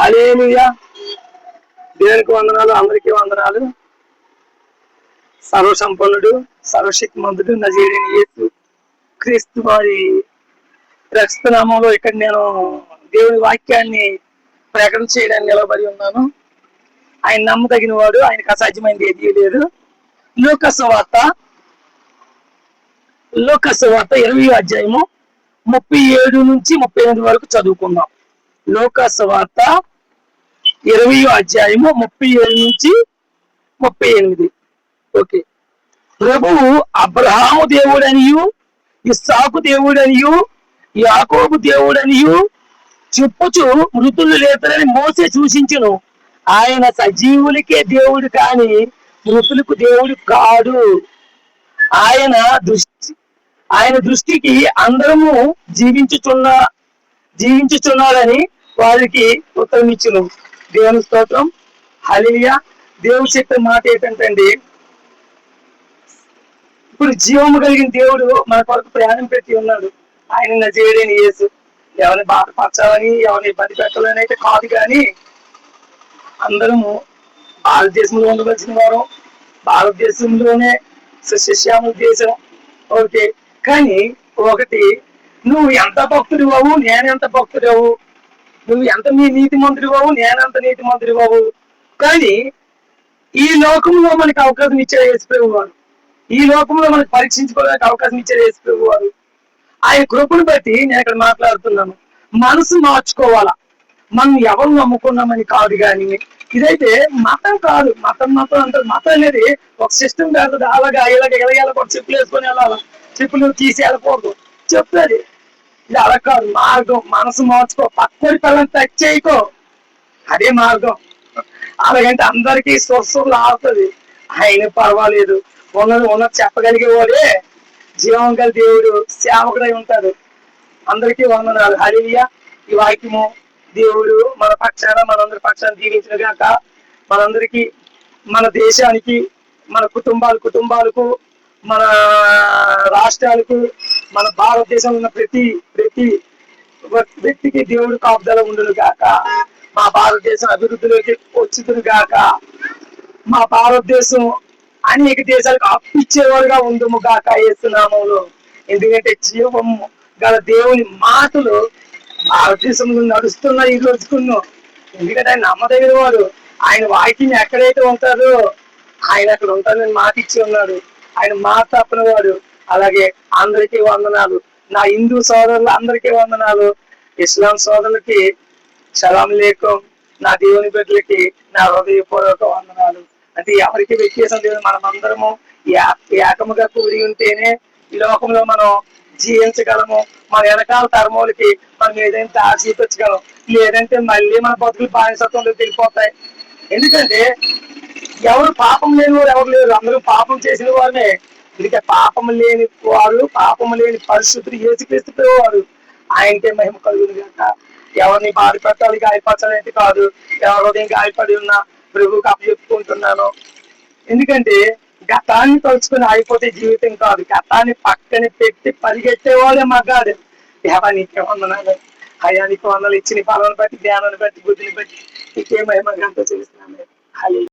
హల్లెలూయా. దేవునికి వందనాలు, అందరికీ వందనాలు. సర్వసంపన్నుడు, సర్వశక్తిమంతుడు నజరేయుడైన యేసు క్రీస్తు వారి రక్షిత నామంలో ఇక్కడ నేను దేవుని వాక్యాన్ని ప్రకటన చేయడానికి నిలబడి ఉన్నాను. ఆయన నమ్మదగిన వాడు, ఆయనకు అసాధ్యమైనది ఏదీ లేదు. లోకసువార్త 20వ అధ్యాయము 37 నుంచి 38 వరకు చదువుకుందాం. లోకసువార్త 20వ అధ్యాయము 37 నుంచి 38. ఓకే. ప్రభువు అబ్రహాము దేవుడనియు, ఇస్సాకు దేవుడనియు, యాకోబు దేవుడనియు చెప్పుచు మృతులు లేతరని మోసే సూచించును. ఆయన సజీవులకే దేవుడు కాని మృతులకు దేవుడు కాడు. ఆయన దృష్టికి అందరము జీవించుచున్నారని వారికి ఉత్తరం ఇచ్చును. దేవుని స్తోత్రం. హల్లెలూయా. దేవుడు చెప్పే మాట ఏంటంటే, ఇప్పుడు జీవము కలిగిన దేవుడు మన కొరకు ప్రయాణం పెట్టి ఉన్నాడు. ఆయన నజరేయుడైన యేసు. ఎవరిని బాధపరచాలని, ఎవరిని ఇబ్బంది పెట్టాలని అయితే కాదు, కానీ అందరము భారతదేశంలో ఉండవలసిన వారు, భారతదేశంలోనే సస్యశ్యామల దేశం. ఓకే. కానీ ఒకటి, నువ్వు ఎంత భక్తుడు అవు, నేనెంత భక్తుడు అవు, నువ్వు ఎంత నీతి మంత్రి అవు, నేనెంత నీతి మంత్రి అవు, కానీ ఈ లోకంలో మనకి అవకాశం ఇచ్చాడు యేసుప్రభు వారు. ఈ లోకంలో మనకు పరీక్షించుకోవడానికి అవకాశం ఇచ్చాడు యేసుప్రభు వారు. ఆయన కృపను బట్టి నేను ఇక్కడ మాట్లాడుతున్నాను. మనసు మార్చుకోవాలా. మనం ఎవరు నమ్ముకున్నామని కాదు, కానీ ఇదైతే మతం కాదు. మతం అంటే మతం అనేది ఒక సిస్టమ్ కాదు. అలాగా ఇలాగ కూడా చెప్పులు వేసుకొని వెళ్ళాలా, చెప్పులు తీసి వెళ్ళకూడదు చెప్తుంది. ఇది అలా కాదు. మార్గం. మనసు మార్చుకో, పక్కడి పిల్లల్ని టచ్ చేయకో, అదే మార్గం. అలాగంటే అందరికీ స్వస్థలు ఆడుతుంది. ఆయన పర్వాలేదు, ఉన్నది చెప్పగలిగేవాడే జీవం గల దేవుడు సేవకుడై ఉంటాడు. అందరికీ వందనాలు. హల్లెలూయా. ఈ వాక్యము దేవుడు మన పక్షాన, మనందరి పక్షాన దీవించిన గాక. మనందరికీ, మన దేశానికి, మన కుటుంబాలకు, మన రాష్ట్రాలకు, మన భారతదేశంలో ఉన్న ప్రతి వ్యక్తికి దేవుడు కాపుదల ఉండును గాక. మా భారతదేశం అభివృద్ధిలోకి వచ్చుదును గాక. మా భారతదేశం అనేక దేశాలకు అప్పిచ్చేవారుగా ఉండుము గాక యేసు నామములో. ఎందుకంటే జీవము గల దేవుని మాటలు భారతదేశంలో నడుస్తున్నాయి ఈ రోజుకున్నాం. ఎందుకంటే ఆయన నమ్మదగిన వాడు. ఆయన వాక్యం ఎక్కడైతే ఉంటారో ఆయన అక్కడ ఉంటారని మాట ఇచ్చి ఉన్నాడు. ఆయన మాట తప్పని వాడు. అలాగే అందరికీ వందనాలు. నా హిందూ సోదరులు అందరికీ వందనాలు. ఇస్లాం సోదరులకి సలాం లేకుం. నా దేవుని బిడ్డలకి నా హృదయపూర్వక వందనాలు. అంటే ఎవరికి వ్యత్యాసం లేదు. మనం అందరము ఏకముగా కూడి ఉంటేనే ఈ లోకంలో మనం జీవించగలము. మన వెనకాల తరములకి మనం ఏదైతే చూపించగలం. లేదంటే మళ్ళీ మన బతుకులు బానిసత్వంలోకి వెళ్ళిపోతాయి. ఎందుకంటే ఎవరు పాపం లేని వారు ఎవరు లేరు, అందరూ పాపం చేసిన వారినే. ఎందుకంటే పాపం లేని వారు, పాపం లేని పరిశుద్ధులు యేసుక్రీస్తు వారు. ఆయనకే మహిమ కలుగును గాక. ఎవరిని బాధ పెట్టాలి, గాయపరచాలంటే కాదు. ఎవరి గాయపడి ఉన్నా ప్రభువుకి అప్పచెప్పుకుంటున్నాను. ఎందుకంటే గతాన్ని తలుచుకుని ఆగిపోతే జీవితం కాదు. గతాన్ని పక్కన పెట్టి పరిగెత్తేవాడే మగాడు. దేవానికి వందనాలు, హయానికి వందలు. ఇచ్చిన పాలన బట్టి, ధ్యానాన్ని బట్టి, బుద్ధిని బట్టి నీకే మహిమ గంట చేస్తున్నాను. హల్లెలూయా.